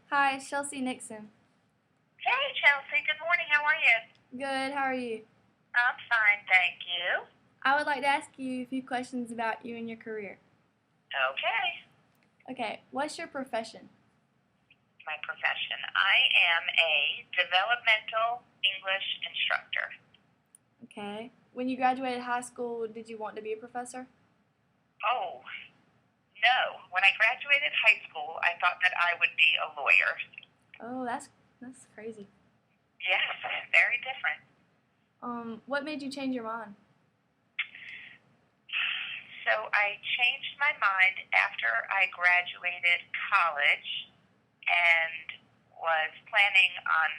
Hi, it's Chelsea Nixon. Hey, Chelsea. Good morning. How are you? Good, how are you? I'm fine, thank you. I would like to ask you a few questions about you and your career. Okay. Okay, what's your profession? My profession. I am a developmental English instructor. Okay. When you graduated high school, did you want to be a professor? Oh, no. When I graduated high school, I thought that I would be a lawyer. Oh, that's crazy. Yes, very different. What made you change your mind? So I changed my mind after I graduated college and was planning on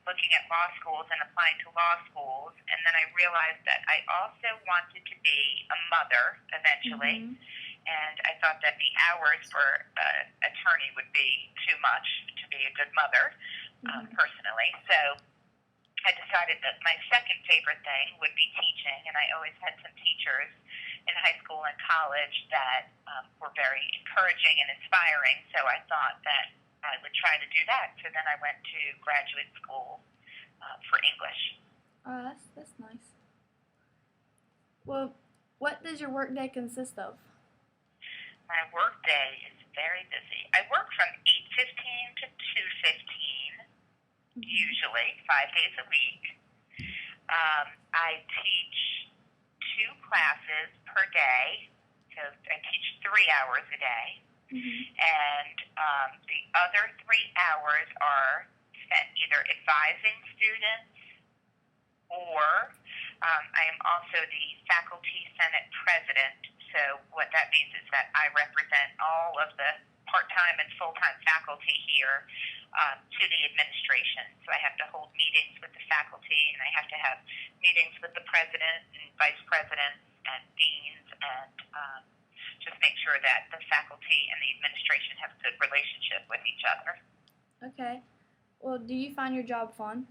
looking at law schools and applying to law schools. And then I realized that I also wanted to be a mother eventually. Mm-hmm. And I thought that the hours for an attorney would be too much to be a good mother, personally. So I decided that my second favorite thing would be teaching, and I always had some teachers in high school and college that were very encouraging and inspiring, so I thought that I would try to do that. So then I went to graduate school for English. Oh, that's nice. Well, what does your workday consist of? My work day is very busy. I work from 8:15 to 2:15, usually 5 days a week. I teach 2 classes per day, so I teach 3 hours a day. And the other 3 hours are spent either advising students or I am also the Faculty Senate President. So what that means is that I represent all of the part-time and full-time faculty here to the administration. So I have to hold meetings with the faculty, and I have to have meetings with the president and vice presidents and deans, and just make sure that the faculty and the administration have a good relationship with each other. Okay. Well, do you find your job fun?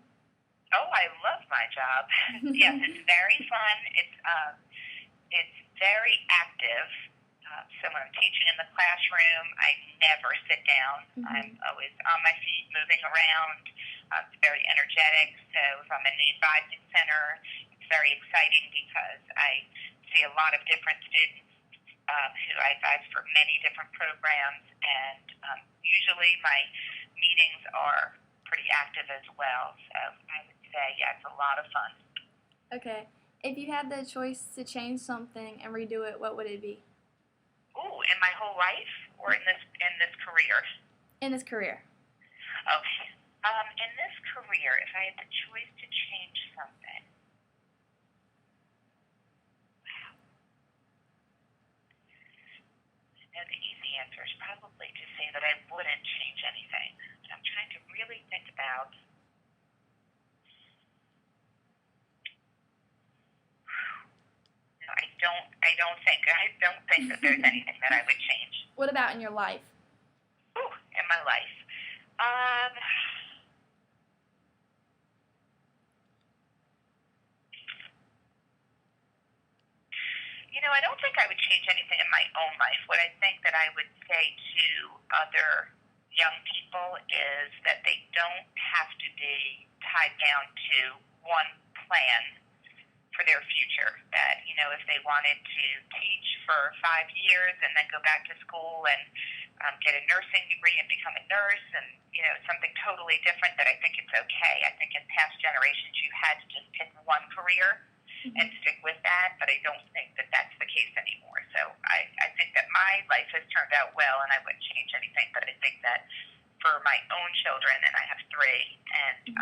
Oh, I love my job. Yes, it's very fun. It's very active. So when I'm teaching in the classroom, I never sit down. I'm always on my feet, moving around. It's very energetic. So if I'm in the advising center, it's very exciting because I see a lot of different students who I advise for many different programs, and usually my meetings are pretty active as well. So I would say, yeah, it's a lot of fun. Okay. If you had the choice to change something and redo it, what would it be? Ooh, in my whole life or in this career? In this career. Okay. In this career, if I had the choice to change something, wow. Now the easy answer is probably to say that I wouldn't change anything. But I'm trying to really think about. No, I don't think that there's anything that I would change. What about in your life? Ooh, in my life. I don't think I would change anything in my own life. What I think that I would say to other young people is that they don't have to be tied down to one plan for their future. That, if they wanted to teach for 5 years and then go back to school and get a nursing degree and become a nurse and, something totally different, that I think it's okay. I think in past generations you had to just pick one career and stick with that, but I don't think that that's the case anymore. So I think that my life has turned out well, and I wouldn't change anything, but I think that for my own children, and I have 3, and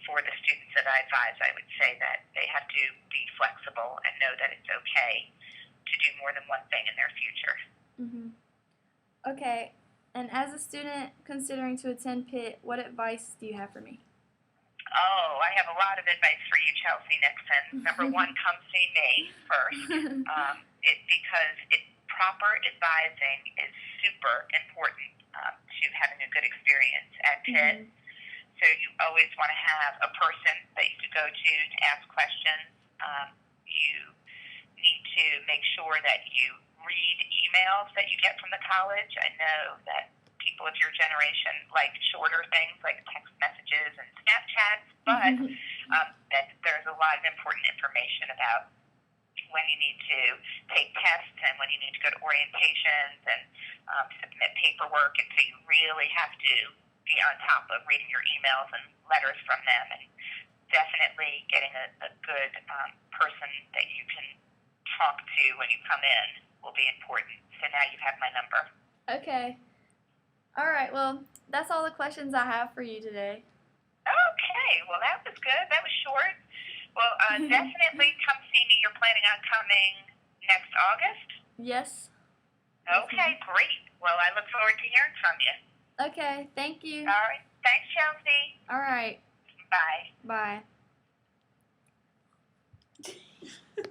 for the students that I advise, I would say that they have to be flexible and know that it's okay to do more than one thing in their future. Okay, and as a student considering to attend Pitt, what advice do you have for me? Oh, I have a lot of advice for you, Chelsea Nixon. Number 1, come see me first, because proper advising is super important to having a good experience at Pitt. So you always want to have a person that you could go to ask questions. You need to make sure that you read emails that you get from the college. I know that people of your generation like shorter things like text messages and Snapchats, but that there's a lot of important information about when you need to take tests and when you need to go to orientations and submit paperwork, and so you really have to be on top of reading your emails and letters from them, and definitely getting a good person that you can talk to when you come in will be important. So now you have my number. Okay. All right. Well, that's all the questions I have for you today. Okay. Well, that was good. That was short. Well, definitely come see me. You're planning on coming next August? Yes. Okay, great. Well, I look forward to hearing from you. Okay. Thank you. All right. Thanks, Chelsea. All right. Bye. Bye.